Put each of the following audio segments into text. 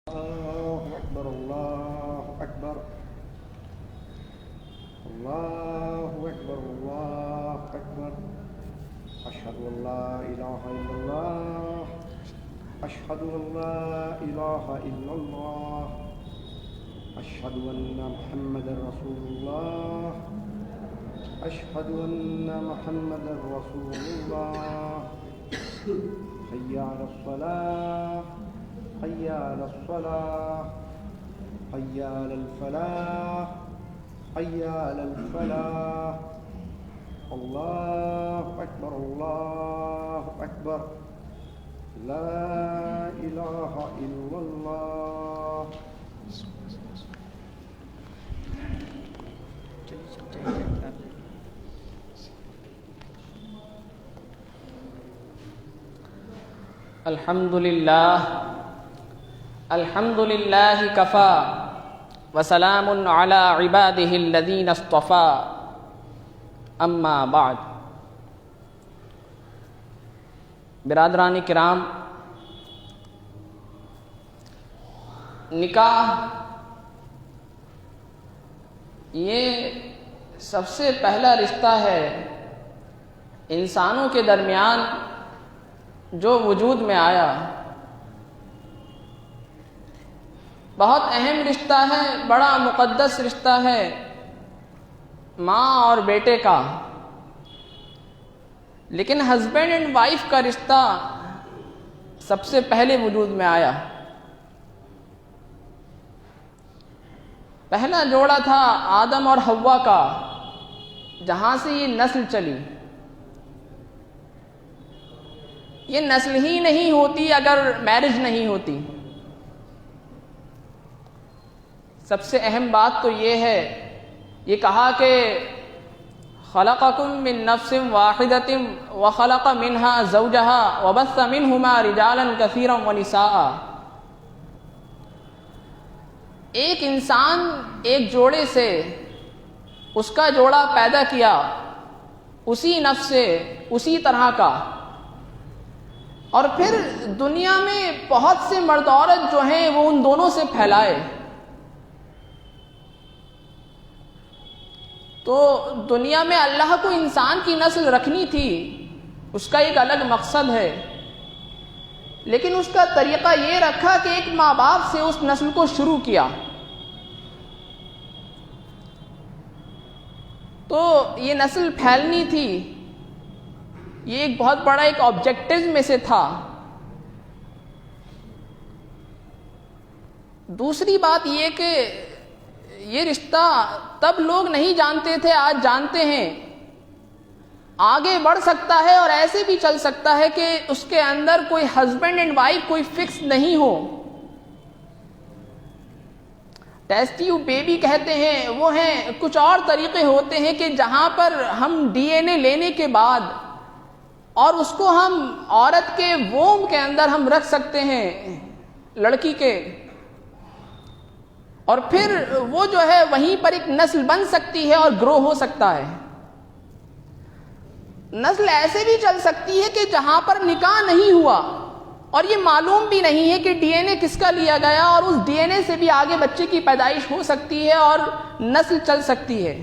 الله أكبر الله أكبر الله أكبر الله أكبر أشهد أن لا إله إلا الله أشهد أن لا إله إلا الله أشهد أن محمدا رسول الله أشهد أن محمدا رسول الله حي على الصلاة حي على الصلاة حي على الفلاح حي على الفلاح الله أكبر الله أكبر لا إله إلا الله. الحمد لله كفى وسلام على عباده الذين اصطفى اما بعد. برادران کرام، نکاح یہ سب سے پہلا رشتہ ہے انسانوں کے درمیان جو وجود میں آیا. بہت اہم رشتہ ہے، بڑا مقدس رشتہ ہے ماں اور بیٹے کا. لیکن ہسبینڈ اینڈ وائف کا رشتہ سب سے پہلے وجود میں آیا. پہلا جوڑا تھا آدم اور حوا کا، جہاں سے یہ نسل چلی. یہ نسل ہی نہیں ہوتی اگر میرج نہیں ہوتی. سب سے اہم بات تو یہ ہے، یہ کہا کہ خلقکم من نفس واحدۃ وخلق منها زوجها وبث منهما رجالا كثيرا ونساء. ایک انسان ایک جوڑے سے اس کا جوڑا پیدا کیا، اسی نفس سے، اسی طرح کا، اور پھر دنیا میں بہت سے مرد عورت جو ہیں وہ ان دونوں سے پھیلائے. تو دنیا میں اللہ کو انسان کی نسل رکھنی تھی، اس کا ایک الگ مقصد ہے، لیکن اس کا طریقہ یہ رکھا کہ ایک ماں باپ سے اس نسل کو شروع کیا. تو یہ نسل پھیلنی تھی، یہ ایک بہت بڑا ایک آبجیکٹو میں سے تھا. دوسری بات یہ کہ یہ رشتہ تب لوگ نہیں جانتے تھے، آج جانتے ہیں. آگے بڑھ سکتا ہے اور ایسے بھی چل سکتا ہے کہ اس کے اندر کوئی ہسبینڈ اینڈ وائف کوئی فکس نہیں ہو. ٹیسٹ ٹیوب بیبی کہتے ہیں، وہ ہیں کچھ اور طریقے ہوتے ہیں کہ جہاں پر ہم ڈی این اے لینے کے بعد اور اس کو ہم عورت کے ووم کے اندر ہم رکھ سکتے ہیں، لڑکی کے، اور پھر وہ جو ہے وہیں پر ایک نسل بن سکتی ہے اور گرو ہو سکتا ہے. نسل ایسے بھی چل سکتی ہے کہ جہاں پر نکاح نہیں ہوا اور یہ معلوم بھی نہیں ہے کہ ڈی این اے کس کا لیا گیا، اور اس ڈی این اے سے بھی آگے بچے کی پیدائش ہو سکتی ہے اور نسل چل سکتی ہے.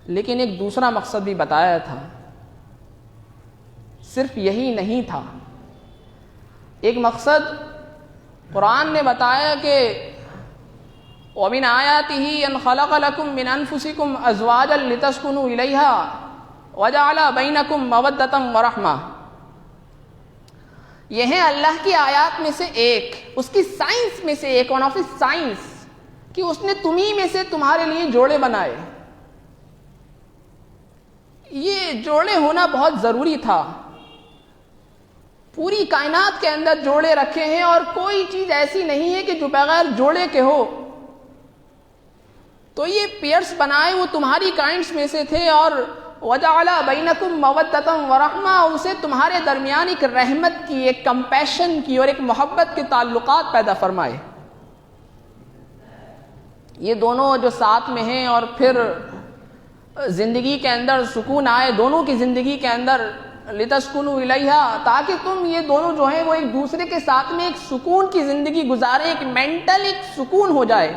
لیکن ایک دوسرا مقصد بھی بتایا تھا، صرف یہی نہیں تھا. ایک مقصد قرآن نے بتایا کہ وَمِنْ آيَاتِهِ أَنْ خَلَقَ لَكُم مِّنْ أَنفُسِكُمْ أَزْوَاجًا لِتَسْكُنُوا إِلَيْهَا وَجَعَلَ بَيْنَكُمْ مَوَدَّةً وَرَحْمَةً. یہ ہے اللہ کی آیات میں سے ایک، اس کی سائنس میں سے ایک، ون آف ہز سائنس، کہ اس نے تمہیں میں سے تمہارے لیے جوڑے بنائے. یہ جوڑے ہونا بہت ضروری تھا. پوری کائنات کے اندر جوڑے رکھے ہیں اور کوئی چیز ایسی نہیں ہے کہ جو بغیر جوڑے کے ہو. تو یہ پیئرس بنائے وہ تمہاری کائنڈس میں سے تھے، اور وَجَعَلَ بَيْنَكُمْ مَوَدَّةً وَرَحْمَةً، اسے تمہارے درمیان ایک رحمت کی، ایک کمپیشن کی اور ایک محبت کے تعلقات پیدا فرمائے. یہ دونوں جو ساتھ میں ہیں اور پھر زندگی کے اندر سکون آئے، دونوں کی زندگی کے اندر لتسکنوا الیہا، تاکہ تم یہ دونوں جو ہیں وہ ایک دوسرے کے ساتھ میں ایک سکون کی زندگی گزاریں، ایک مینٹل ایک سکون ہو جائے۔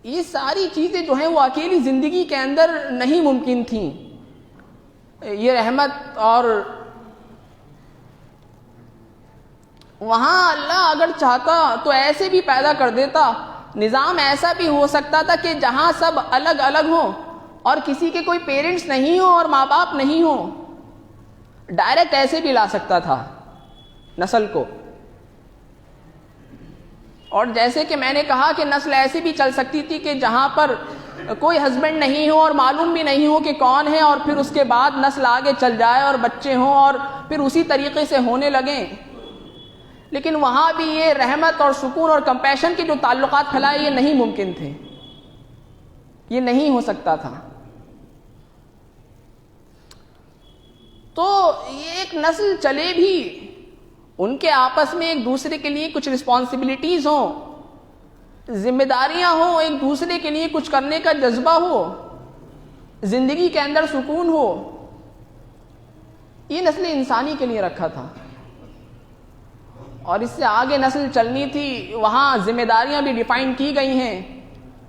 یہ ساری چیزیں جو ہیں وہ اکیلی زندگی کے اندر نہیں ممکن تھیں۔ یہ رحمت، اور وہاں اللہ اگر چاہتا تو ایسے بھی پیدا کر دیتا، نظام ایسا بھی ہو سکتا تھا کہ جہاں سب الگ الگ ہوں اور کسی کے کوئی پیرنٹس نہیں ہوں اور ماں باپ نہیں ہوں، ڈائریکٹ ایسے بھی لا سکتا تھا نسل کو۔ اور جیسے کہ میں نے کہا کہ نسل ایسی بھی چل سکتی تھی کہ جہاں پر کوئی ہسبینڈ نہیں ہو اور معلوم بھی نہیں ہو کہ کون ہے، اور پھر اس کے بعد نسل آگے چل جائے اور بچے ہوں اور پھر اسی طریقے سے ہونے لگیں۔ لیکن وہاں بھی یہ رحمت اور سکون اور کمپیشن کے جو تعلقات پھیلائے یہ نہیں ممکن تھے، یہ نہیں ہو سکتا تھا۔ تو یہ ایک نسل چلے بھی، ان کے آپس میں ایک دوسرے کے لیے کچھ رسپانسبلٹیز ہوں، ذمہ داریاں ہوں، ایک دوسرے کے لیے کچھ کرنے کا جذبہ ہو، زندگی کے اندر سکون ہو، یہ نسل انسانی کے لیے رکھا تھا۔ اور اس سے آگے نسل چلنی تھی، وہاں ذمہ داریاں بھی ڈیفائن کی گئی ہیں۔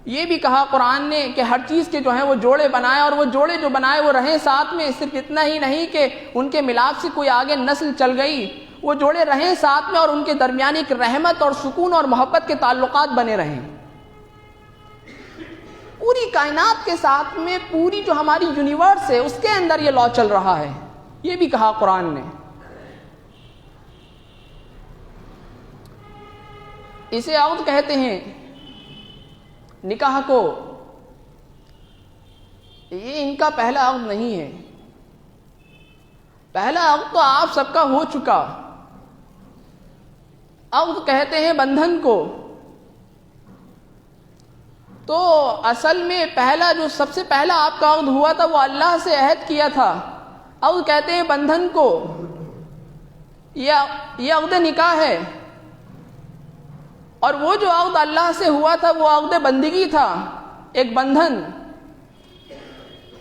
یہ بھی کہا قرآن نے کہ ہر چیز کے جو ہیں وہ جوڑے بنائے، اور وہ جوڑے جو بنائے وہ رہیں ساتھ میں۔ صرف اتنا ہی نہیں کہ ان کے ملاپ سے کوئی آگے نسل چل گئی، وہ جوڑے رہیں ساتھ میں اور ان کے درمیان ایک رحمت اور سکون اور محبت کے تعلقات بنے رہیں۔ پوری کائنات کے ساتھ میں پوری جو ہماری یونیورس ہے اس کے اندر یہ لا چل رہا ہے، یہ بھی کہا قرآن نے۔ اسے عقد کہتے ہیں نکاح کو، یہ ان کا پہلا عقد نہیں ہے، پہلا عقد تو آپ سب کا ہو چکا۔ عقد کہتے ہیں بندھن کو۔ تو اصل میں پہلا جو سب سے پہلا آپ کا عقد ہوا تھا وہ اللہ سے عہد کیا تھا، عقد کہتے ہیں بندھن کو، یہ عقد نکاح ہے۔ اور وہ جو عقد اللہ سے ہوا تھا وہ عقد بندگی تھا، ایک بندھن۔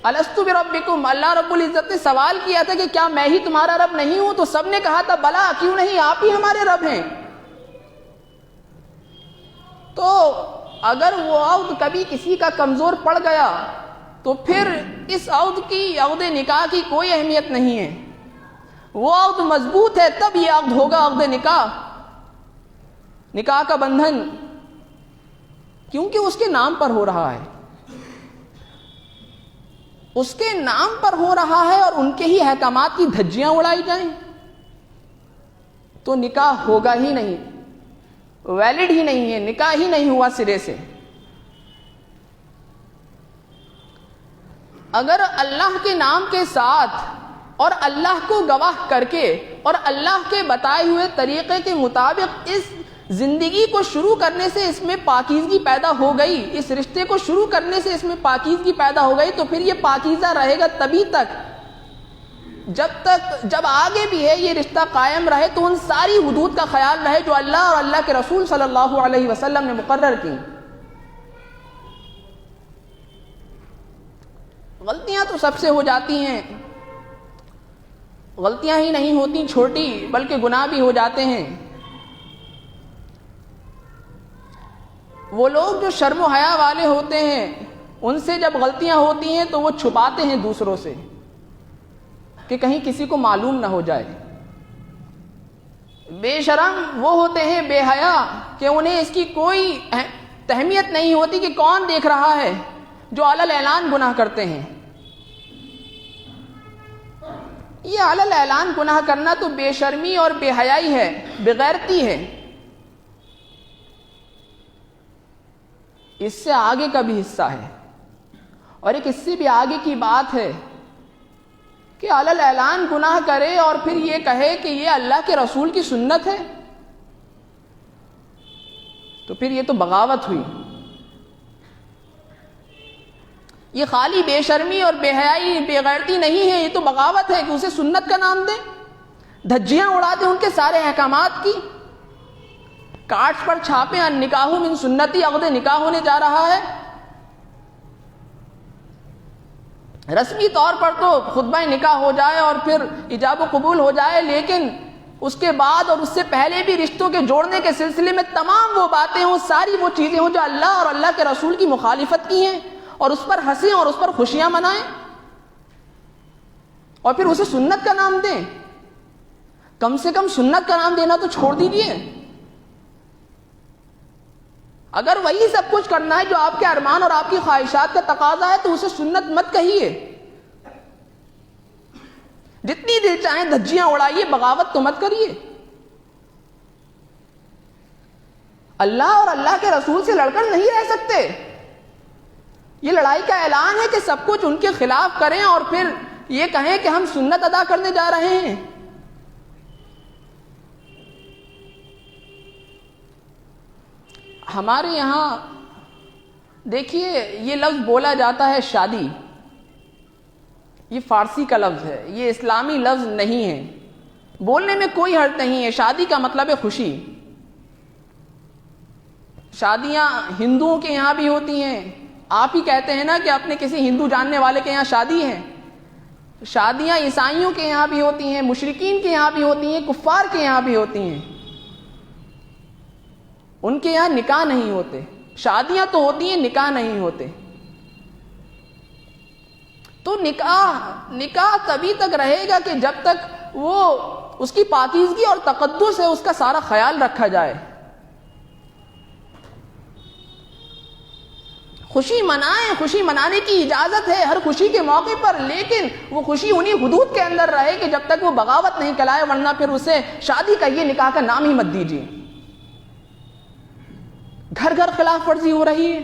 الستو بربکم، اللہ رب العزت نے سوال کیا تھا کہ کیا میں ہی تمہارا رب نہیں ہوں؟ تو سب نے کہا تھا بلا، کیوں نہیں، آپ ہی ہمارے رب ہیں۔ تو اگر وہ عقد کبھی کسی کا کمزور پڑ گیا تو پھر اس عقد کی، عقد نکاح کی کوئی اہمیت نہیں ہے۔ وہ عقد مضبوط ہے تب یہ عقد ہوگا عقد نکاح، نکاح کا بندھن، کیونکہ اس کے نام پر ہو رہا ہے، اس کے نام پر ہو رہا ہے، اور ان کے ہی احکامات کی دھجیاں اڑائی جائیں تو نکاح ہوگا ہی نہیں، ویلڈ ہی نہیں ہے، نکاح ہی نہیں ہوا سرے سے۔ اگر اللہ کے نام کے ساتھ اور اللہ کو گواہ کر کے اور اللہ کے بتائے ہوئے طریقے کے مطابق اس زندگی کو شروع کرنے سے اس میں پاکیزگی پیدا ہو گئی، اس رشتے کو شروع کرنے سے اس میں پاکیزگی پیدا ہو گئی، تو پھر یہ پاکیزہ رہے گا تبھی تک جب آگے بھی ہے یہ رشتہ قائم رہے، تو ان ساری حدود کا خیال رہے جو اللہ اور اللہ کے رسول صلی اللہ علیہ وسلم نے مقرر کی۔ غلطیاں تو سب سے ہو جاتی ہیں، غلطیاں ہی نہیں ہوتی چھوٹی بلکہ گناہ بھی ہو جاتے ہیں۔ وہ لوگ جو شرم و حیا والے ہوتے ہیں ان سے جب غلطیاں ہوتی ہیں تو وہ چھپاتے ہیں دوسروں سے کہ کہیں کسی کو معلوم نہ ہو جائے۔ بے شرم وہ ہوتے ہیں بے حیا کہ انہیں اس کی کوئی اہمیت نہیں ہوتی کہ کون دیکھ رہا ہے، جو علل اعلان گناہ کرتے ہیں۔ یہ علل اعلان گناہ کرنا تو بے شرمی اور بے حیائی ہے، بے غیرتی ہے۔ اس سے آگے کا بھی حصہ ہے، اور ایک اس سے بھی آگے کی بات ہے کہ علل اعلان گناہ کرے اور پھر یہ کہے کہ یہ اللہ کے رسول کی سنت ہے، تو پھر یہ تو بغاوت ہوئی۔ یہ خالی بے شرمی اور بے حیائی بے غیرتی نہیں ہے، یہ تو بغاوت ہے کہ اسے سنت کا نام دیں، دھجیاں اڑا دیں ان کے سارے احکامات کی، کارڈز پر چھاپیں النکاح من سنتی، عقد نکاح ہونے جا رہا ہے۔ رسمی طور پر تو خطبہ نکاح ہو جائے اور پھر ایجاب و قبول ہو جائے، لیکن اس کے بعد اور اس سے پہلے بھی رشتوں کے جوڑنے کے سلسلے میں تمام وہ باتیں ہوں، ساری وہ چیزیں ہوں جو اللہ اور اللہ کے رسول کی مخالفت کی ہیں، اور اس پر ہنسیں اور اس پر خوشیاں منائیں، اور پھر اسے سنت کا نام دیں۔ کم سے کم سنت کا نام دینا تو چھوڑ دیجیے۔ اگر وہی سب کچھ کرنا ہے جو آپ کے ارمان اور آپ کی خواہشات کا تقاضا ہے تو اسے سنت مت کہیے۔ جتنی دل چاہیں دھجیاں اڑائیے، بغاوت تو مت کریے۔ اللہ اور اللہ کے رسول سے لڑ کر نہیں رہ سکتے۔ یہ لڑائی کا اعلان ہے کہ سب کچھ ان کے خلاف کریں اور پھر یہ کہیں کہ ہم سنت ادا کرنے جا رہے ہیں۔ ہمارے یہاں دیکھیے یہ لفظ بولا جاتا ہے شادی، یہ فارسی کا لفظ ہے، یہ اسلامی لفظ نہیں ہے، بولنے میں کوئی حرج نہیں ہے۔ شادی کا مطلب ہے خوشی۔ شادیاں ہندوؤں کے یہاں بھی ہوتی ہیں، آپ ہی کہتے ہیں نا کہ اپنے کسی ہندو جاننے والے کے یہاں شادی ہے۔ شادیاں عیسائیوں کے یہاں بھی ہوتی ہیں، مشرکین کے یہاں بھی ہوتی ہیں، کفار کے یہاں بھی ہوتی ہیں۔ ان کے یہاں نکاح نہیں ہوتے، شادیاں تو ہوتی ہیں، نکاح نہیں ہوتے۔ تو نکاح تبھی تک رہے گا کہ جب تک وہ اس کی پاکیزگی اور تقدس ہے اس کا سارا خیال رکھا جائے۔ خوشی منائیں، خوشی منانے کی اجازت ہے ہر خوشی کے موقع پر، لیکن وہ خوشی انہی حدود کے اندر رہے کہ جب تک وہ بغاوت نہیں کہلائے، ورنہ پھر اسے شادی کہیے، نکاح کا نام ہی مت دیجیے۔ گھر گھر خلاف ورزی ہو رہی ہے۔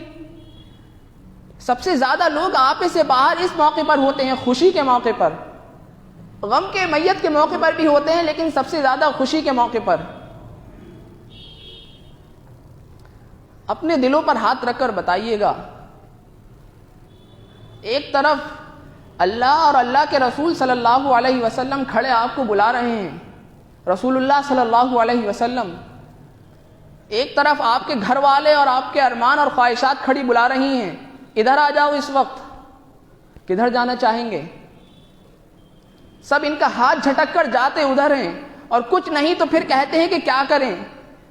سب سے زیادہ لوگ آپے سے باہر اس موقع پر ہوتے ہیں، خوشی کے موقع پر، غم کے میت کے موقع پر بھی ہوتے ہیں، لیکن سب سے زیادہ خوشی کے موقع پر۔ اپنے دلوں پر ہاتھ رکھ کر بتائیے گا، ایک طرف اللہ اور اللہ کے رسول صلی اللہ علیہ وسلم کھڑے آپ کو بلا رہے ہیں، رسول اللہ صلی اللہ علیہ وسلم، ایک طرف آپ کے گھر والے اور آپ کے ارمان اور خواہشات کھڑی بلا رہی ہیں، ادھر آ جاؤ۔ اس وقت کدھر جانا چاہیں گے؟ سب ان کا ہاتھ جھٹک کر جاتے ادھر ہیں، اور کچھ نہیں تو پھر کہتے ہیں کہ کیا کریں۔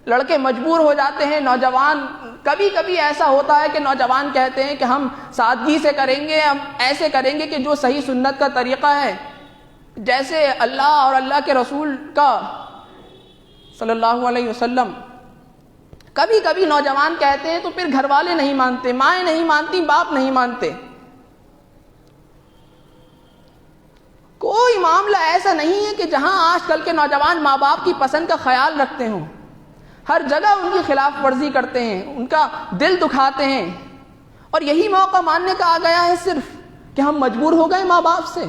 لڑکے مجبور ہو جاتے ہیں، نوجوان، کبھی کبھی ایسا ہوتا ہے کہ نوجوان کہتے ہیں کہ ہم سادگی سے کریں گے، ہم ایسے کریں گے کہ جو صحیح سنت کا طریقہ ہے، جیسے اللہ اور اللہ کے رسول کا صلی اللہ علیہ وسلم۔ کبھی کبھی نوجوان کہتے ہیں تو پھر گھر والے نہیں مانتے، مائیں نہیں مانتی، باپ نہیں مانتے۔ کوئی معاملہ ایسا نہیں ہے کہ جہاں آج کل کے نوجوان ماں باپ کی پسند کا خیال رکھتے ہوں، ہر جگہ ان کی خلاف ورزی کرتے ہیں، ان کا دل دکھاتے ہیں، اور یہی موقع ماننے کا آ گیا ہے صرف کہ ہم مجبور ہو گئے ماں باپ سے۔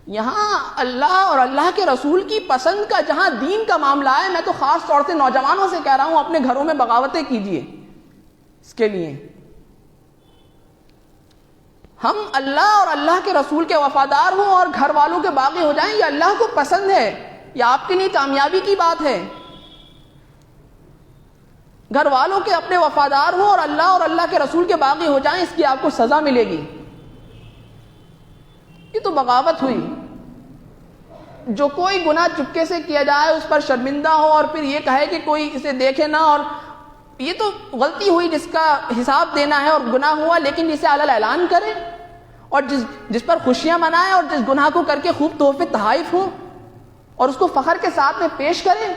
یہاں اللہ اور اللہ کے رسول کی پسند کا جہاں دین کا معاملہ ہے، میں تو خاص طور سے نوجوانوں سے کہہ رہا ہوں، اپنے گھروں میں بغاوتیں کیجیے۔ اس کے لیے ہم اللہ اور اللہ کے رسول کے وفادار ہوں اور گھر والوں کے باغی ہو جائیں، یہ اللہ کو پسند ہے، یہ آپ کے لیے کامیابی کی بات ہے۔ گھر والوں کے اپنے وفادار ہوں اور اللہ کے رسول کے باغی ہو جائیں، اس کی آپ کو سزا ملے گی۔ یہ تو بغاوت ہوئی۔ جو کوئی گناہ چپکے سے کیا جائے اس پر شرمندہ ہو اور پھر یہ کہے کہ کوئی اسے دیکھے نہ، اور یہ تو غلطی ہوئی جس کا حساب دینا ہے اور گناہ ہوا، لیکن اسے علل اعلان کرے، اور جس پر خوشیاں منائے، اور جس گناہ کو کر کے خوب تحفے تحائف ہوں اور اس کو فخر کے ساتھ میں پیش کرے۔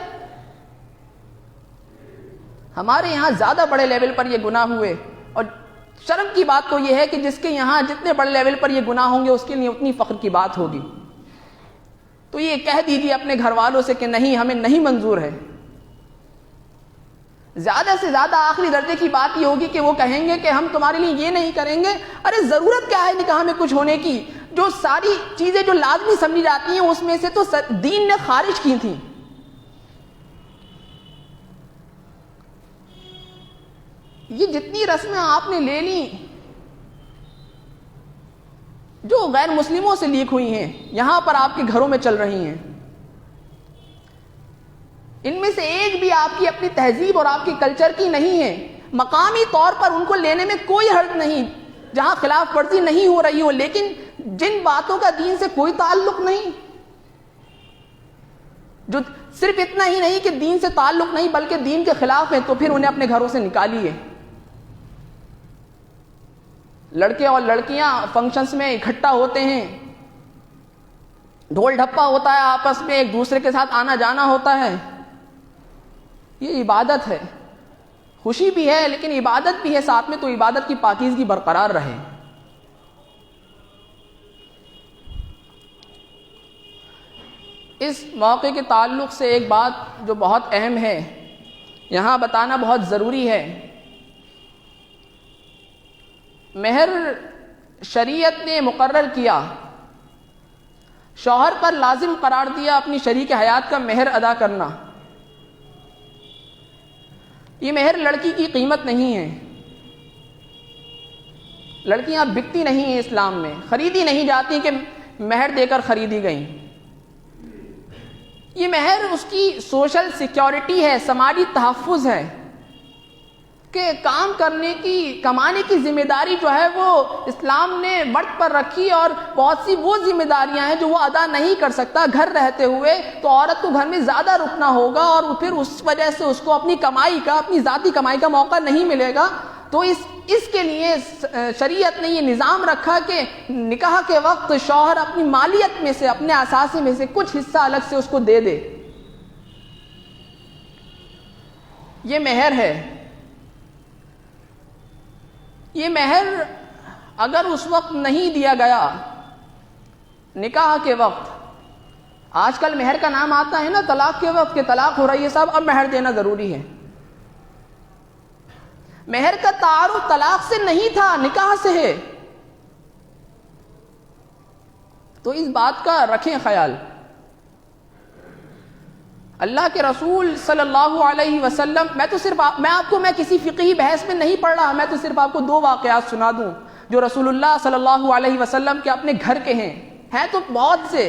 ہمارے یہاں زیادہ بڑے لیول پر یہ گناہ ہوئے، اور شرم کی بات تو یہ ہے کہ جس کے یہاں جتنے بڑے لیول پر یہ گناہ ہوں گے اس کے لیے اتنی فخر کی بات ہوگی۔ تو یہ کہہ دیجیے اپنے گھر والوں سے کہ نہیں، ہمیں نہیں منظور ہے۔ زیادہ سے زیادہ آخری درجے کی بات یہ ہوگی کہ وہ کہیں گے کہ ہم تمہارے لیے یہ نہیں کریں گے۔ ارے ضرورت کیا ہے نکاح میں کچھ ہونے کی؟ جو ساری چیزیں جو لازمی سمجھی جاتی ہیں اس میں سے تو دین نے خارج کی تھیں۔ یہ جتنی رسمیں آپ نے لے لی جو غیر مسلموں سے لیک ہوئی ہیں، یہاں پر آپ کے گھروں میں چل رہی ہیں، ان میں سے ایک بھی آپ کی اپنی تہذیب اور آپ کی کلچر کی نہیں ہے۔ مقامی طور پر ان کو لینے میں کوئی حرج نہیں جہاں خلاف ورزی نہیں ہو رہی ہو، لیکن جن باتوں کا دین سے کوئی تعلق نہیں، جو صرف اتنا ہی نہیں کہ دین سے تعلق نہیں بلکہ دین کے خلاف ہیں، تو پھر انہیں اپنے گھروں سے نکالیے۔ لڑکے اور لڑکیاں فنکشنز میں اکٹھا ہوتے ہیں، ڈھول ڈھپا ہوتا ہے، آپس میں ایک دوسرے کے ساتھ آنا جانا ہوتا ہے، یہ عبادت ہے، خوشی بھی ہے لیکن عبادت بھی ہے ساتھ میں، تو عبادت کی پاکیزگی برقرار رہے۔ اس موقع کے تعلق سے ایک بات جو بہت اہم ہے، یہاں بتانا بہت ضروری ہے۔ مہر شریعت نے مقرر کیا، شوہر پر لازم قرار دیا اپنی شریک حیات کا مہر ادا کرنا۔ یہ مہر لڑکی کی قیمت نہیں ہے، لڑکیاں بکتی نہیں ہیں، اسلام میں خریدی نہیں جاتی کہ مہر دے کر خریدی گئیں۔ یہ مہر اس کی سوشل سیکیورٹی ہے، سماجی تحفظ ہے کہ کام کرنے کی، کمانے کی ذمہ داری جو ہے وہ اسلام نے مرد پر رکھی، اور بہت سی وہ ذمہ داریاں ہیں جو وہ ادا نہیں کر سکتا گھر رہتے ہوئے، تو عورت کو گھر میں زیادہ رکنا ہوگا اور پھر اس وجہ سے اس کو اپنی کمائی کا، اپنی ذاتی کمائی کا موقع نہیں ملے گا۔ تو اس کے لیے شریعت نے یہ نظام رکھا کہ نکاح کے وقت شوہر اپنی مالیت میں سے، اپنے اثاثے میں سے کچھ حصہ الگ سے اس کو دے دے۔ یہ مہر ہے۔ یہ مہر اگر اس وقت نہیں دیا گیا نکاح کے وقت، آج کل مہر کا نام آتا ہے نا طلاق کے وقت کہ طلاق ہو رہی ہے صاحب، اب مہر دینا ضروری ہے۔ مہر کا تعارف طلاق سے نہیں تھا، نکاح سے ہے، تو اس بات کا رکھیں خیال۔ اللہ کے رسول صلی اللہ علیہ وسلم، میں کسی فقہی بحث میں نہیں پڑھ رہا، میں تو صرف آپ کو دو واقعات سنا دوں جو رسول اللہ صلی اللہ علیہ وسلم کے اپنے گھر کے ہیں تو بہت سے۔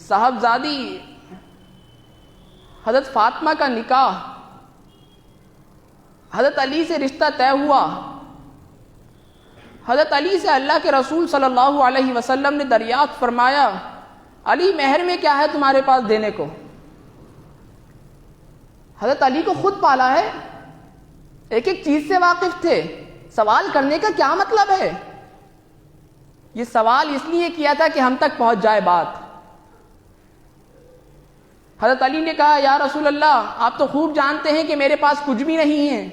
صاحبزادی حضرت فاطمہ کا نکاح، حضرت علی سے رشتہ طے ہوا، حضرت علی سے اللہ کے رسول صلی اللہ علیہ وسلم نے دریافت فرمایا، علی مہر میں کیا ہے تمہارے پاس دینے کو؟ حضرت علی کو خود پالا ہے، ایک ایک چیز سے واقف تھے، سوال کرنے کا کیا مطلب ہے؟ یہ سوال اس لیے کیا تھا کہ ہم تک پہنچ جائے بات۔ حضرت علی نے کہا، یا رسول اللہ آپ تو خوب جانتے ہیں کہ میرے پاس کچھ بھی نہیں ہے،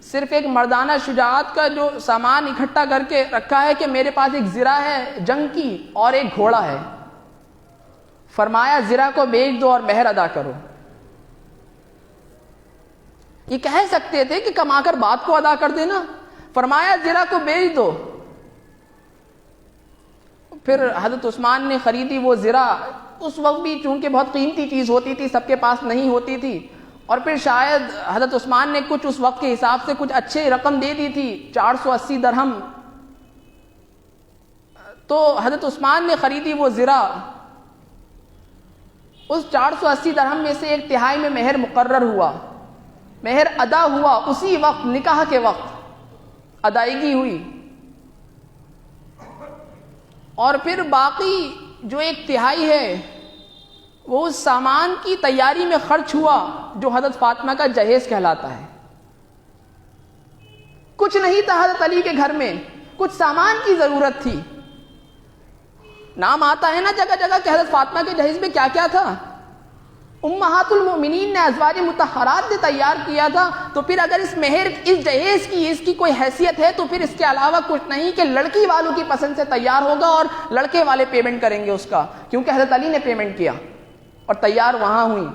صرف ایک مردانہ شجاعت کا جو سامان اکٹھا کر کے رکھا ہے کہ میرے پاس ایک زرہ ہے جنگ کی اور ایک گھوڑا ہے۔ فرمایا زرہ کو بیچ دو اور مہر ادا کرو۔ یہ کہہ سکتے تھے کہ کما کر بات کو ادا کر دینا، فرمایا زرہ کو بیچ دو۔ پھر حضرت عثمان نے خریدی وہ زرہ، اس وقت بھی چونکہ بہت قیمتی چیز ہوتی تھی، سب کے پاس نہیں ہوتی تھی، اور پھر شاید حضرت عثمان نے کچھ اس وقت کے حساب سے کچھ اچھے رقم دے دی تھی، 480 درہم۔ تو حضرت عثمان نے خریدی وہ زرہ، اس 480 درہم میں سے 1/3 میں مہر مقرر ہوا، مہر ادا ہوا، اسی وقت نکاح کے وقت ادائیگی ہوئی، اور پھر باقی جو 1/3 ہے وہ اس سامان کی تیاری میں خرچ ہوا جو حضرت فاطمہ کا جہیز کہلاتا ہے۔ کچھ نہیں تھا حضرت علی کے گھر میں، کچھ سامان کی ضرورت تھی۔ نام آتا ہے نا جگہ جگہ کہ حضرت فاطمہ کے جہیز میں کیا کیا تھا، امہات المؤمنین نے، ازواج مطہرات نے تیار کیا تھا۔ تو پھر اگر اس مہر، اس جہیز کی، اس کی کوئی حیثیت ہے تو پھر اس کے علاوہ کچھ نہیں کہ لڑکی والوں کی پسند سے تیار ہوگا اور لڑکے والے پیمنٹ کریں گے اس کا، کیونکہ حضرت علی نے پیمنٹ کیا اور تیار وہاں ہوئی۔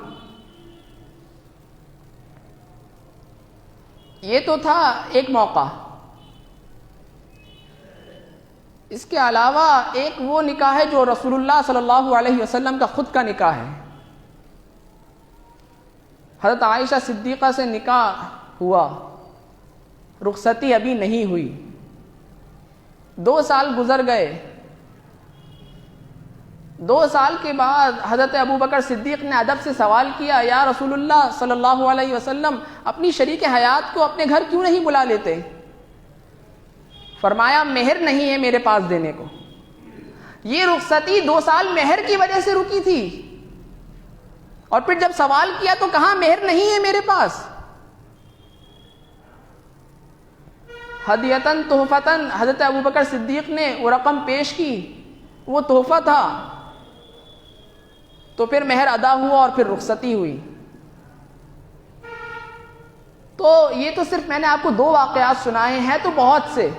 یہ تو تھا ایک موقع۔ اس کے علاوہ ایک وہ نکاح ہے جو رسول اللہ صلی اللہ علیہ وسلم کا خود کا نکاح ہے۔ حضرت عائشہ صدیقہ سے نکاح ہوا، رخصتی ابھی نہیں ہوئی، 2 سال گزر گئے۔ 2 سال کے بعد حضرت ابو بکر صدیق نے ادب سے سوال کیا، یا رسول اللہ صلی اللہ علیہ وسلم اپنی شریک حیات کو اپنے گھر کیوں نہیں بلا لیتے؟ فرمایا مہر نہیں ہے میرے پاس دینے کو. یہ رخصتی 2 سال مہر کی وجہ سے رکی تھی، اور پھر جب سوال کیا تو کہا مہر نہیں ہے میرے پاس. ہدیتاً تحفتاً حضرت ابوبکر صدیق نے وہ رقم پیش کی، وہ تحفہ تھا. تو پھر مہر ادا ہوا اور پھر رخصتی ہوئی. تو یہ تو صرف میں نے آپ کو 2 واقعات سنائے ہیں، تو بہت سے.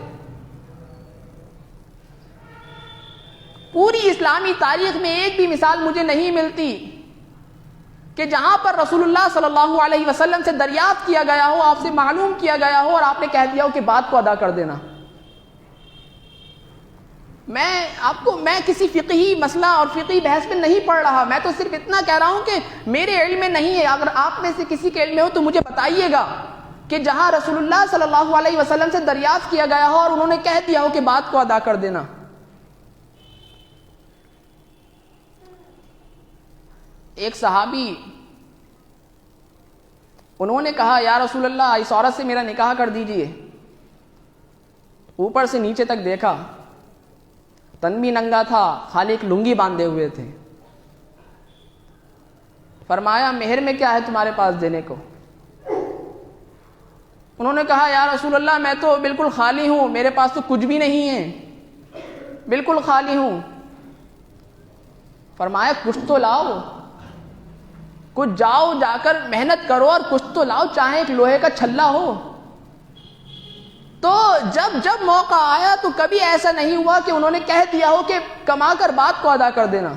پوری اسلامی تاریخ میں ایک بھی مثال مجھے نہیں ملتی کہ جہاں پر رسول اللہ صلی اللہ علیہ وسلم سے دریافت کیا گیا ہو، آپ سے معلوم کیا گیا ہو، اور آپ نے کہہ دیا ہو کہ بات کو ادا کر دینا. میں کسی فقہی مسئلہ اور فقہی بحث میں نہیں پڑھ رہا، میں تو صرف اتنا کہہ رہا ہوں کہ میرے علم میں نہیں ہے. اگر آپ میں سے کسی کے علم میں ہو تو مجھے بتائیے گا کہ جہاں رسول اللہ صلی اللہ علیہ وسلم سے دریافت کیا گیا ہو اور انہوں نے کہہ دیا ہو کہ بات کو ادا کر دینا. ایک صحابی، انہوں نے کہا یا رسول اللہ اس عورت سے میرا نکاح کر دیجئے. اوپر سے نیچے تک دیکھا، تن بھی ننگا تھا، خالی ایک لنگی باندھے ہوئے تھے. فرمایا مہر میں کیا ہے تمہارے پاس دینے کو؟ انہوں نے کہا یا رسول اللہ میں تو بالکل خالی ہوں، میرے پاس تو کچھ بھی نہیں ہے، بالکل خالی ہوں. فرمایا کچھ تو لاؤ، کچھ جاؤ، جا کر محنت کرو اور کچھ تو لاؤ، چاہے ایک لوہے کا چھلا ہو. تو جب موقع آیا تو کبھی ایسا نہیں ہوا کہ انہوں نے کہہ دیا ہو کہ کما کر بات کو ادا کر دینا.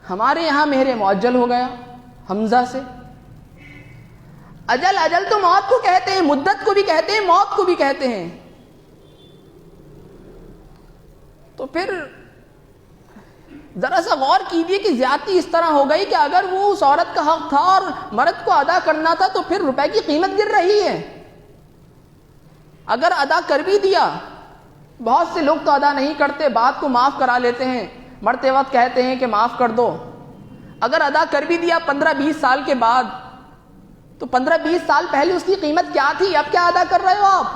ہمارے یہاں مہر معجل ہو گیا حمزہ سے. اجل تو موت کو کہتے ہیں، مدت کو بھی کہتے ہیں، موت کو بھی کہتے ہیں. تو پھر ذرا سا غور کیجیے کہ زیادتی اس طرح ہو گئی کہ اگر وہ اس عورت کا حق تھا اور مرد کو ادا کرنا تھا تو پھر روپے کی قیمت گر رہی ہے. اگر ادا کر بھی دیا، بہت سے لوگ تو ادا نہیں کرتے، بات کو معاف کرا لیتے ہیں، مرتے وقت کہتے ہیں کہ معاف کر دو. اگر ادا کر بھی دیا 15-20 سال کے بعد، تو 15-20 سال پہلے اس کی قیمت کیا تھی، اب کیا ادا کر رہے ہو آپ؟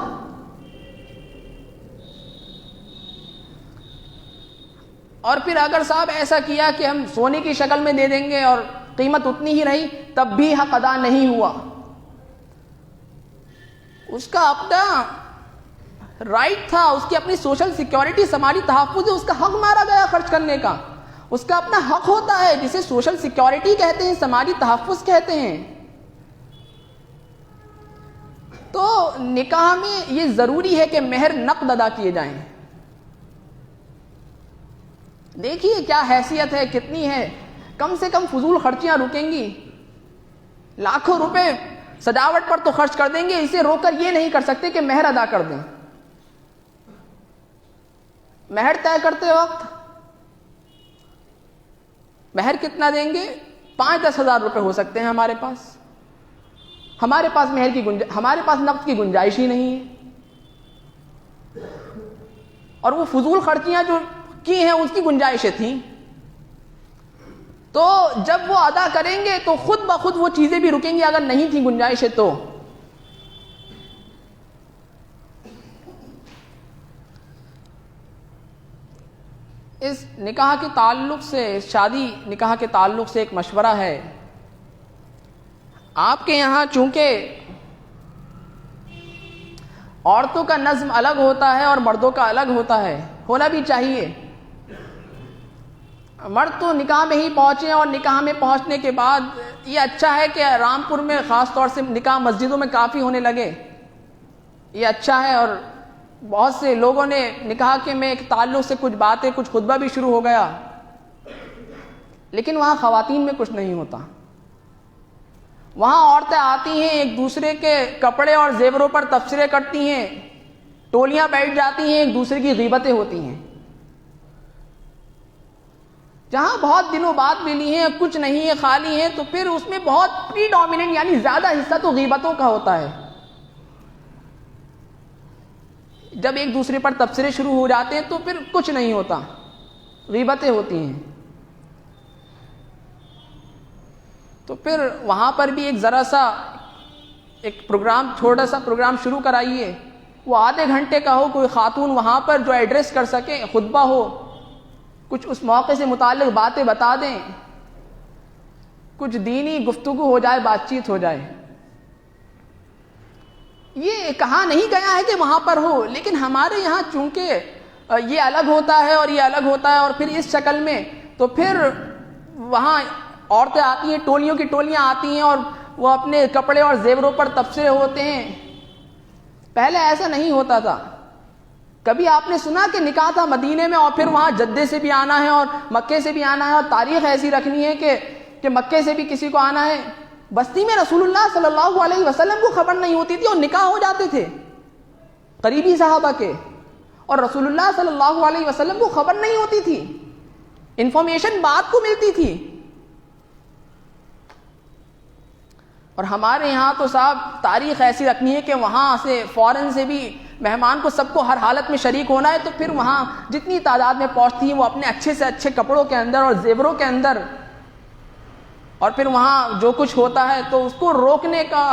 اور پھر اگر صاحب ایسا کیا کہ ہم سونے کی شکل میں دے دیں گے اور قیمت اتنی ہی رہی، تب بھی حق ادا نہیں ہوا. اس کا اپنا رائٹ تھا، اس کی اپنی سوشل سیکیورٹی، سماجی تحفظ ہے، اس کا حق مارا گیا خرچ کرنے کا. اس کا اپنا حق ہوتا ہے جسے سوشل سیکیورٹی کہتے ہیں، سماجی تحفظ کہتے ہیں. تو نکاح میں یہ ضروری ہے کہ مہر نقد ادا کیے جائیں. دیکھیے کیا حیثیت ہے، کتنی ہے. کم سے کم فضول خرچیاں رکیں گی. لاکھوں روپے سجاوٹ پر تو خرچ کر دیں گے، اسے روک کر یہ نہیں کر سکتے کہ مہر ادا کر دیں. مہر طے کرتے وقت مہر کتنا دیں گے؟ 5-10 ہزار روپے ہو سکتے ہیں ہمارے پاس. ہمارے پاس ہمارے پاس نقد کی گنجائش ہی نہیں ہے. اور وہ فضول خرچیاں جو کی ہیں اس کی گنجائشیں تھیں. تو جب وہ ادا کریں گے تو خود بخود وہ چیزیں بھی رکیں گی. اگر نہیں تھی گنجائشیں تو اس نکاح کے تعلق سے، شادی نکاح کے تعلق سے ایک مشورہ ہے. آپ کے یہاں چونکہ عورتوں کا نظم الگ ہوتا ہے اور مردوں کا الگ ہوتا ہے، ہونا بھی چاہیے. مرد تو نکاح میں ہی پہنچے اور نکاح میں پہنچنے کے بعد یہ اچھا ہے کہ رامپور میں خاص طور سے نکاح مسجدوں میں کافی ہونے لگے. یہ اچھا ہے، اور بہت سے لوگوں نے نکاح کے میں ایک تعلق سے کچھ باتیں، کچھ خطبہ بھی شروع ہو گیا. لیکن وہاں خواتین میں کچھ نہیں ہوتا. وہاں عورتیں آتی ہیں، ایک دوسرے کے کپڑے اور زیوروں پر تبصرے کرتی ہیں، ٹولیاں بیٹھ جاتی ہیں، ایک دوسرے کی غیبتیں ہوتی ہیں. جہاں بہت دنوں بعد ملی ہیں، کچھ نہیں ہے، خالی ہیں، تو پھر اس میں بہت پری ڈومیننٹ یعنی زیادہ حصہ تو غیبتوں کا ہوتا ہے. جب ایک دوسرے پر تبصرے شروع ہو جاتے ہیں تو پھر کچھ نہیں ہوتا، غیبتیں ہوتی ہیں. تو پھر وہاں پر بھی ایک ذرا سا ایک پروگرام، چھوٹا سا پروگرام شروع کرائیے، وہ آدھے گھنٹے کا ہو، کوئی خاتون وہاں پر جو ایڈریس کر سکے، خطبہ ہو، کچھ اس موقع سے متعلق باتیں بتا دیں، کچھ دینی گفتگو ہو جائے، بات چیت ہو جائے. یہ کہا نہیں گیا ہے کہ وہاں پر ہو، لیکن ہمارے یہاں چونکہ یہ الگ ہوتا ہے اور یہ الگ ہوتا ہے، اور پھر اس شکل میں، تو پھر وہاں عورتیں آتی ہیں، ٹولیوں کی ٹولیاں آتی ہیں، اور وہ اپنے کپڑے اور زیوروں پر تبصرے ہوتے ہیں. پہلے ایسا نہیں ہوتا تھا. کبھی آپ نے سنا کہ نکاح تھا مدینے میں اور پھر وہاں جدے سے بھی آنا ہے اور مکے سے بھی آنا ہے، اور تاریخ ایسی رکھنی ہے کہ مکے سے بھی کسی کو آنا ہے؟ بستی میں رسول اللہ صلی اللہ علیہ وسلم کو خبر نہیں ہوتی تھی اور نکاح ہو جاتے تھے قریبی صحابہ کے، اور رسول اللہ صلی اللہ علیہ وسلم کو خبر نہیں ہوتی تھی، انفارمیشن بعد کو ملتی تھی. اور ہمارے یہاں تو صاحب تاریخ ایسی رکھنی ہے کہ وہاں سے فورن سے بھی مہمان کو سب کو ہر حالت میں شریک ہونا ہے، تو پھر وہاں جتنی تعداد میں پہنچتی ہیں وہ اپنے اچھے سے اچھے کپڑوں کے اندر اور زیوروں کے اندر، اور پھر وہاں جو کچھ ہوتا ہے تو اس کو روکنے کا،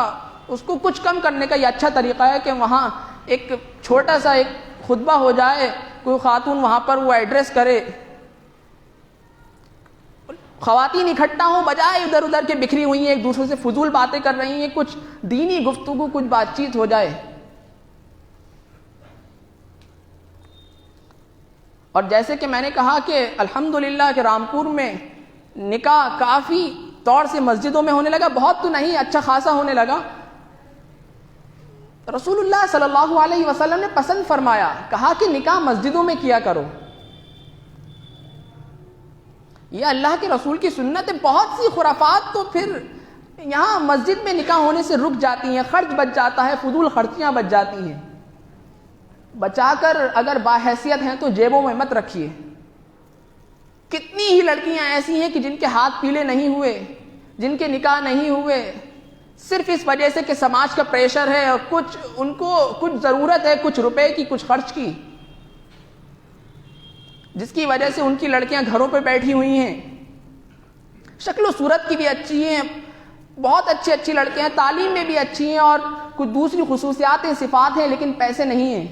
اس کو کچھ کم کرنے کا یہ اچھا طریقہ ہے کہ وہاں ایک چھوٹا سا ایک خطبہ ہو جائے، کوئی خاتون وہاں پر وہ ایڈریس کرے، خواتین اکٹھا ہوں، بجائے ادھر ادھر کے بکھری ہوئی ہیں، ایک دوسرے سے فضول باتیں کر رہی ہیں، کچھ دینی گفتگو، کچھ بات چیت ہو جائے. اور جیسے کہ میں نے کہا کہ الحمدللہ کہ رامپور میں نکاح کافی طور سے مسجدوں میں ہونے لگا، بہت تو نہیں، اچھا خاصا ہونے لگا. رسول اللہ صلی اللہ علیہ وسلم نے پسند فرمایا، کہا کہ نکاح مسجدوں میں کیا کرو. یہ اللہ کے رسول کی سنت ہے. بہت سی خرافات تو پھر یہاں مسجد میں نکاح ہونے سے رک جاتی ہیں، خرچ بچ جاتا ہے، فضول خرچیاں بچ جاتی ہیں. بچا کر اگر باحیثیت ہیں تو جیبوں میں مت رکھیے. کتنی ہی لڑکیاں ایسی ہیں کہ جن کے ہاتھ پیلے نہیں ہوئے، جن کے نکاح نہیں ہوئے، صرف اس وجہ سے کہ سماج کا پریشر ہے اور کچھ ان کو کچھ ضرورت ہے، کچھ روپے کی، کچھ خرچ کی، جس کی وجہ سے ان کی لڑکیاں گھروں پہ بیٹھی ہوئی ہیں. شکل و صورت کی بھی اچھی ہیں، بہت اچھی اچھی لڑکیاں ہیں، تعلیم میں بھی اچھی ہیں اور کچھ دوسری خصوصیات ہیں، صفات ہیں، لیکن پیسے نہیں ہیں.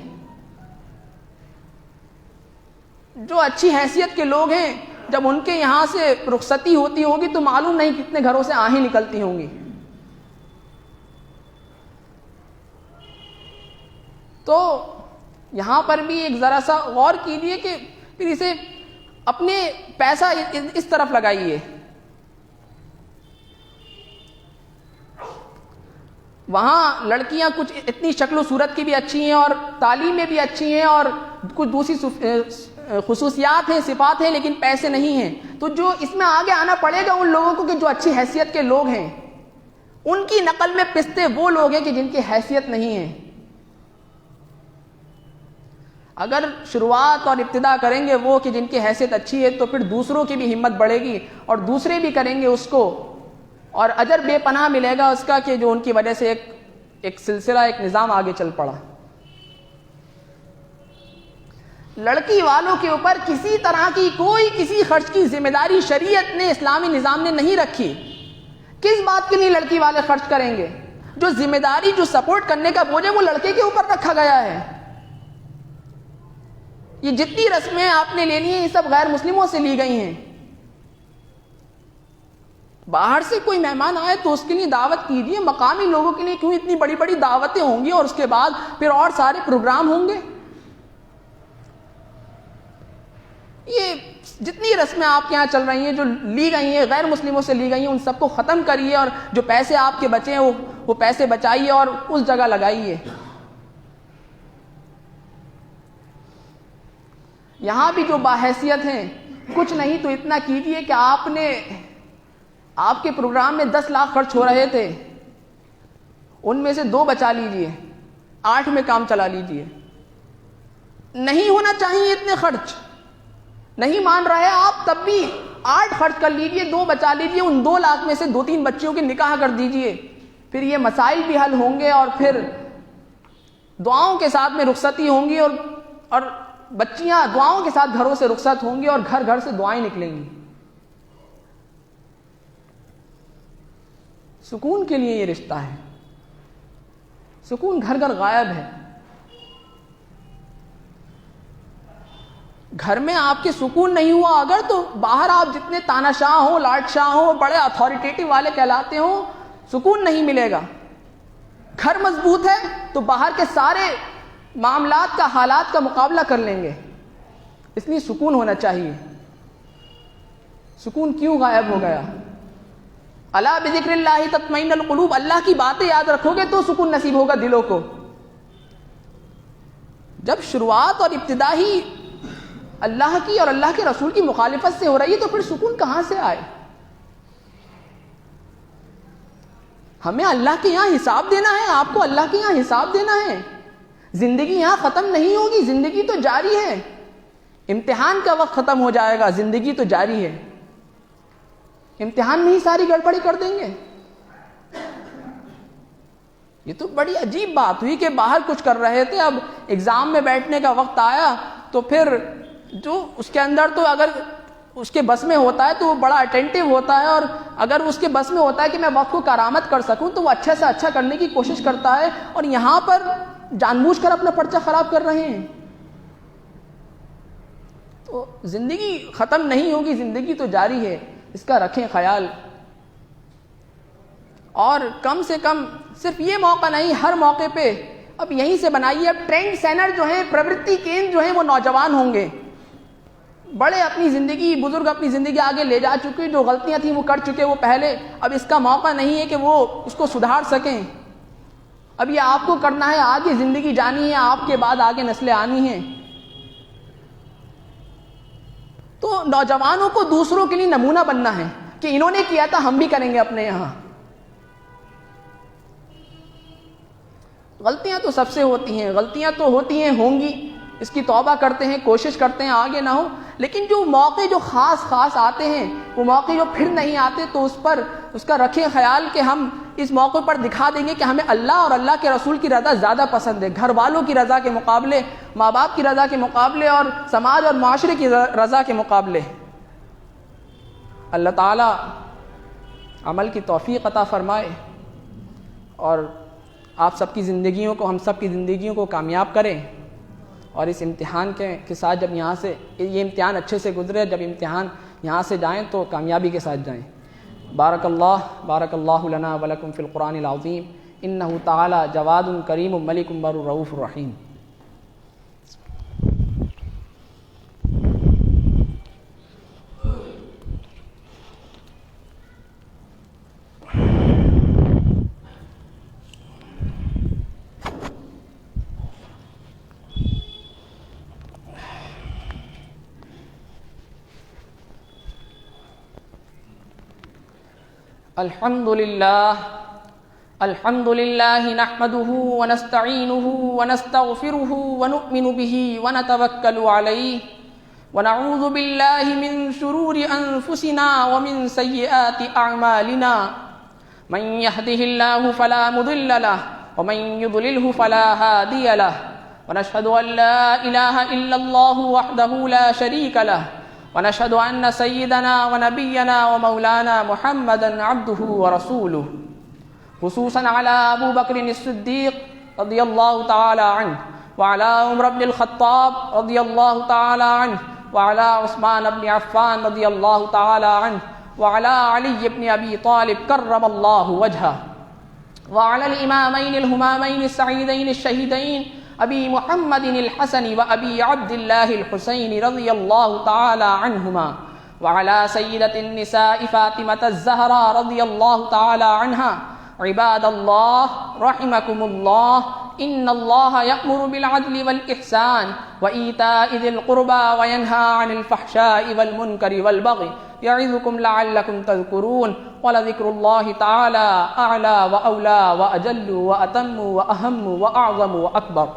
جو اچھی حیثیت کے لوگ ہیں، جب ان کے یہاں سے رخصتی ہوتی ہوگی تو معلوم نہیں کتنے گھروں سے آہیں نکلتی ہوں گی. تو یہاں پر بھی ایک ذرا سا غور کیجیے کہ پھر اسے اپنے پیسہ اس طرف لگائیے. وہاں لڑکیاں کچھ اتنی شکل و صورت کی بھی اچھی ہیں اور تعلیم میں بھی اچھی ہیں اور کچھ دوسری خصوصیات ہیں، صفات ہیں، لیکن پیسے نہیں ہیں. تو جو اس میں آگے آنا پڑے گا ان لوگوں کو کہ جو اچھی حیثیت کے لوگ ہیں، ان کی نقل میں پستے وہ لوگ ہیں کہ جن کی حیثیت نہیں ہے. اگر شروعات اور ابتدا کریں گے وہ کہ جن کی حیثیت اچھی ہے، تو پھر دوسروں کی بھی ہمت بڑھے گی اور دوسرے بھی کریں گے اس کو، اور اجر بے پناہ ملے گا اس کا کہ جو ان کی وجہ سے ایک سلسلہ، ایک نظام آگے چل پڑا. لڑکی والوں کے اوپر کسی طرح کی کوئی کسی خرچ کی ذمہ داری شریعت نے، اسلامی نظام نے نہیں رکھی. کس بات کے لیے لڑکی والے خرچ کریں گے؟ جو ذمہ داری، جو سپورٹ کرنے کا بوجھ ہے وہ لڑکے کے اوپر رکھا گیا ہے. یہ جتنی رسمیں آپ نے لے لی ہیں یہ سب غیر مسلموں سے لی گئی ہیں. باہر سے کوئی مہمان آئے تو اس کے لیے دعوت کیجیے. مقامی لوگوں کے لیے کیوں اتنی بڑی بڑی دعوتیں ہوں گی اور اس کے بعد پھر اور سارے پروگرام ہوں گے؟ یہ جتنی رسمیں آپ کے یہاں چل رہی ہیں جو لی گئی ہیں، غیر مسلموں سے لی گئی ہیں، ان سب کو ختم کریے اور جو پیسے آپ کے بچے ہیں وہ پیسے بچائیے اور اس جگہ لگائیے. یہاں بھی جو باحیثیت ہیں، کچھ نہیں تو اتنا کیجیے کہ آپ کے پروگرام میں 10 لاکھ خرچ ہو رہے تھے، ان میں سے 2 بچا لیجیے، 8 میں کام چلا لیجیے. نہیں ہونا چاہیے اتنے خرچ. نہیں مان رہے آپ تب بھی 8 خرچ کر لیجیے، 2 بچا لیجیے. ان 2 لاکھ میں سے 2-3 بچیوں کے نکاح کر دیجیے. پھر یہ مسائل بھی حل ہوں گے اور پھر دعاؤں کے ساتھ میں رخصتی ہوں گی اور بچیاں دعاؤں کے ساتھ گھروں سے رخصت ہوں گی اور گھر گھر سے دعائیں نکلیں گی. سکون کے لیے یہ رشتہ ہے. سکون گھر گھر غائب ہے. گھر میں آپ کے سکون نہیں ہوا اگر تو باہر آپ جتنے تاناشاہ ہوں، لاٹ شاہ ہوں، بڑے اتھارٹیٹو والے کہلاتے ہوں، سکون نہیں ملے گا. گھر مضبوط ہے تو باہر کے سارے معاملات کا، حالات کا مقابلہ کر لیں گے. اس لیے سکون ہونا چاہیے. سکون کیوں غائب ہو گیا؟ الا بذکر اللہ تطمئن القلوب. اللہ کی باتیں یاد رکھو گے تو سکون نصیب ہوگا دلوں کو. جب شروعات اور ابتدا ہی اللہ کی اور اللہ کے رسول کی مخالفت سے ہو رہی ہے تو پھر سکون کہاں سے آئے؟ ہمیں اللہ کے یہاں حساب دینا ہے، آپ کو اللہ کے یہاں حساب دینا ہے. زندگی یہاں ختم نہیں ہوگی، زندگی تو جاری ہے. امتحان کا وقت ختم ہو جائے گا، زندگی تو جاری ہے. امتحان میں ہی ساری گڑبڑی کر دیں گے. یہ تو بڑی عجیب بات ہوئی کہ باہر کچھ کر رہے تھے، اب ایگزام میں بیٹھنے کا وقت آیا تو پھر جو اس کے اندر تو اگر اس کے بس میں ہوتا ہے تو وہ بڑا اٹینٹیو ہوتا ہے، اور اگر اس کے بس میں ہوتا ہے کہ میں وقت کو کارآمد کر سکوں تو وہ اچھے سے اچھا کرنے کی کوشش کرتا ہے. اور یہاں پر جان بوجھ کر اپنا پرچہ خراب کر رہے ہیں. تو زندگی ختم نہیں ہوگی، زندگی تو جاری ہے. اس کا رکھیں خیال. اور کم سے کم صرف یہ موقع نہیں، ہر موقع پہ اب یہیں سے بنائیے. اب ٹرینڈ سینر جو ہیں، پروتی کیندر جو ہیں، وہ نوجوان ہوں گے. بڑے اپنی زندگی، بزرگ اپنی زندگی آگے لے جا چکے، جو غلطیاں تھیں وہ کر چکے وہ پہلے. اب اس کا موقع نہیں ہے کہ وہ اس کو سدھار سکیں. اب یہ آپ کو کرنا ہے، آگے زندگی جانی ہے، آپ کے بعد آگے نسلیں آنی ہیں. تو نوجوانوں کو دوسروں کے لیے نمونہ بننا ہے کہ انہوں نے کیا تھا، ہم بھی کریں گے اپنے یہاں. غلطیاں تو سب سے ہوتی ہیں، غلطیاں تو ہوتی ہیں، ہوں گی. اس کی توبہ کرتے ہیں، کوشش کرتے ہیں آگے نہ ہو. لیکن جو موقع جو خاص آتے ہیں، وہ موقع جو پھر نہیں آتے، تو اس کا رکھیں خیال کہ ہم اس موقع پر دکھا دیں گے کہ ہمیں اللہ اور اللہ کے رسول کی رضا زیادہ پسند ہے، گھر والوں کی رضا کے مقابلے، ماں باپ کی رضا کے مقابلے، اور سماج اور معاشرے کی رضا کے مقابلے. اللہ تعالی عمل کی توفیق عطا فرمائے اور آپ سب کی زندگیوں کو، ہم سب کی زندگیوں کو کامیاب کریں. اور اس امتحان کے ساتھ جب یہاں سے یہ امتحان اچھے سے گزرے، جب امتحان یہاں سے جائیں تو کامیابی کے ساتھ جائیں. بارک اللہ لنا ولکم فی القرآن العظیم انہ تعالی جواد کریم ملک بر رؤوف الرحیم. الحمد لله نحمده ونستعينه ونستغفره ونؤمن به ونتوكل عليه ونعوذ بالله من شرور أنفسنا ومن سيئات أعمالنا. من يهده الله فلا مضل له ومن يضلله فلا هادي له. ونشهد أن لا إله إلا الله وحده لا شريك له. ونشهد أن سيدنا ونبينا ومولانا محمدا عبده ورسوله. خصوصا على أبو بكر الصديق رضي الله تعالى عنه، وعلى عمر بن الخطاب رضي الله تعالى عنه، وعلى عثمان بن عفان رضي الله تعالى عنه، وعلى علي بن أبي طالب كرم الله وجهه، وعلى الإمامين الهمامين السعيدين الشهيدين أبي محمد الحسن وأبي عبد الله الحسين رضي الله تعالى عنهما، وعلى سيدة النساء فاطمة الزهراء رضي الله تعالى عنها. عباد الله رحمكم الله، إن الله يأمر بالعدل والإحسان وإيتاء ذي القربى وينهى عن الفحشاء والمنكر والبغي يعظكم لعلكم تذكرون. ولذكر الله تعالى أعلى وأولى وأجل وأتم وأهم وأعظم وأكبر.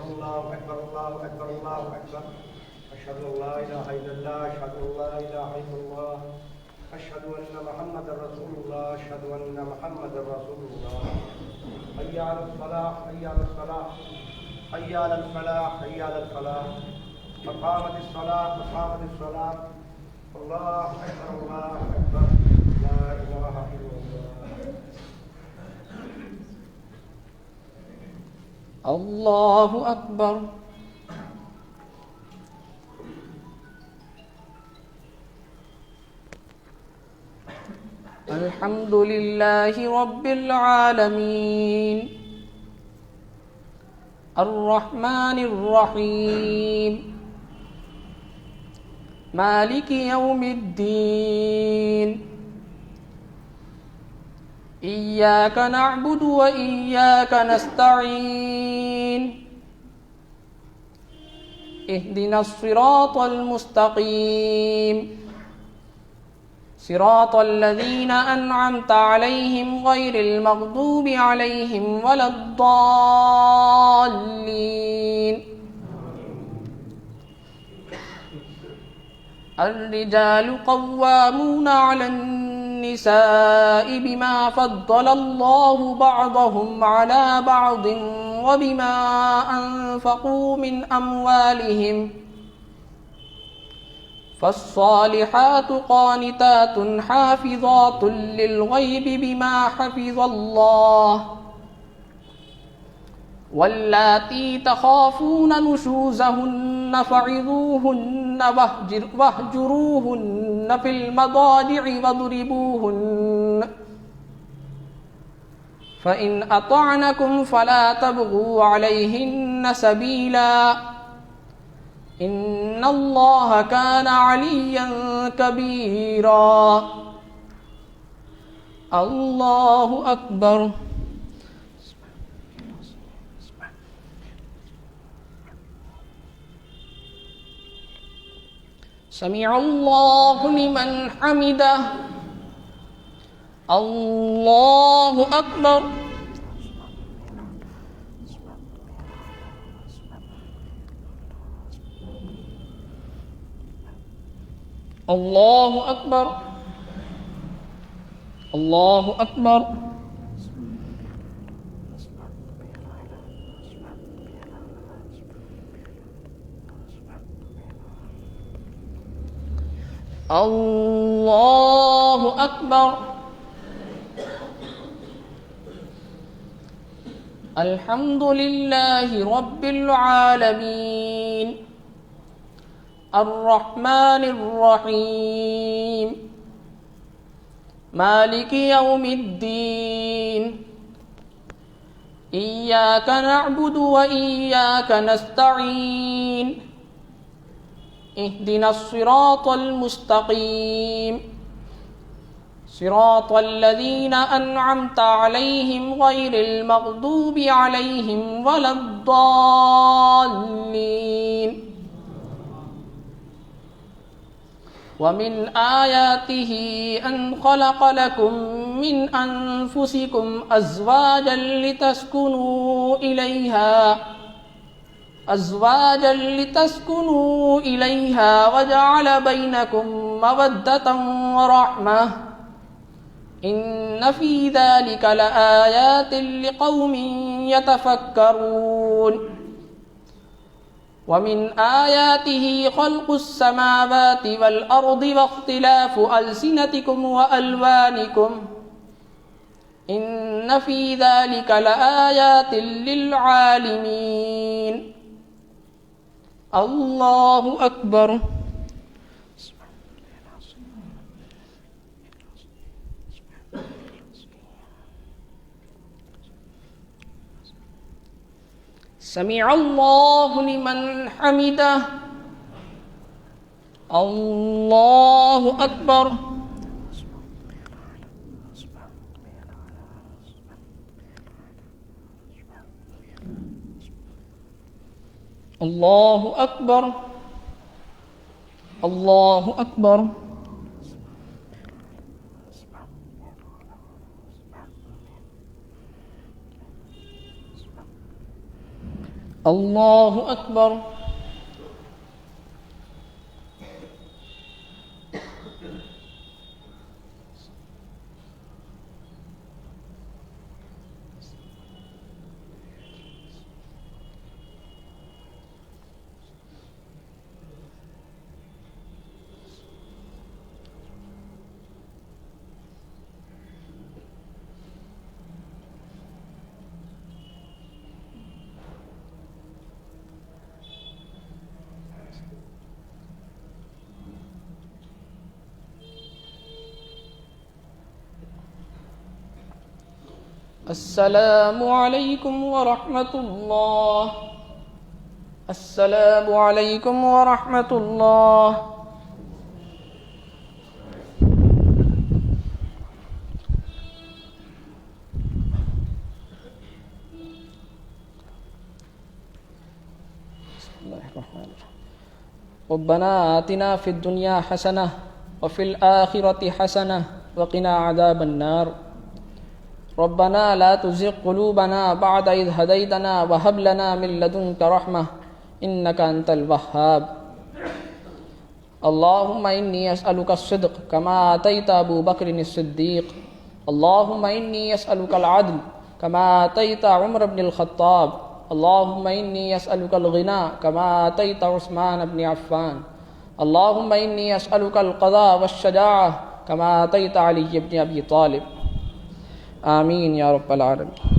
الله أكبر الله أكبر الله أكبر. أشهد أن لا إله إلا الله، أشهد أن لا إله إلا الله، أشهد أن محمدا رسول الله، أشهد أن محمدا رسول الله. حي على الصلاة، حي على الصلاة. حي على الفلاح حي على الفلاح فقامت الصلاة فقامت الصلاة الله أكبر الله أكبر لا إله إلا الله الله أكبر. الحمد لله رب العالمين الرحمن الرحيم مالك يوم الدين إياك نعبد وإياك نستعين اهدنا الصراط المستقيم صراط الذين أنعمت عليهم غير المغضوب عليهم ولا الضالين. الرجال قوامون على النساء بما فضل الله بعضهم على بعض وبما أنفقوا من أموالهم فالصالحات قانتات حافظات للغيب بما حفظ الله واللاتي تخافون نشوزهن فعظوهن واهجروهن في المضاجع واضربوهن فإن أطعنكم فلا تبغوا عليهن سبيلا إن الله كان عليا كبيرا. الله أكبر. سمع الله لمن حمده. الله أكبر. الله أكبر. الله أكبر. الله أكبر. الحمد لله رب العالمين الرحمن الرحيم مالك يوم الدين إياك نعبد وإياك نستعين اهدنا الصراط المستقيم صراط الذين أنعمت عليهم غير المغضوب عليهم ولا الضالين. ومن آياته أن خلق لكم من أنفسكم أزواجا لتسكنوا إليها وجعل بينكم مودة ورحمة إن في ذلك لآيات لقوم يتفكرون. ومن آياته خلق السماوات والأرض واختلاف ألسنتكم وألوانكم إن في ذلك لآيات للعالمين. الله أكبر. سمع الله لمن حمده. الله أكبر. الله أكبر. الله أكبر. الله أكبر. السلام علیکم ورحمۃ اللہ. السلام علیکم ورحمۃ اللہ. ربنا آتنا فی الدنیا حسنہ وفی الآخرۃ حسنہ وقنا عذاب النار. ربنا لا تزغ قلوبنا بعد إذ هديتنا وهب لنا من لدنك رحمة إنك أنت الوهاب. اللهم إني أسألك الصدق كما آتيت أبو بكر الصديق. اللهم إني أسألك العدل كما آتيت عمر بن الخطاب. اللهم إني أسألك الغنى كما آتيت عثمان بن عفان. اللهم إني أسألك القضاء والشجاعة كما آتيت علي بن أبي طالب. آمین یا رب العالمین.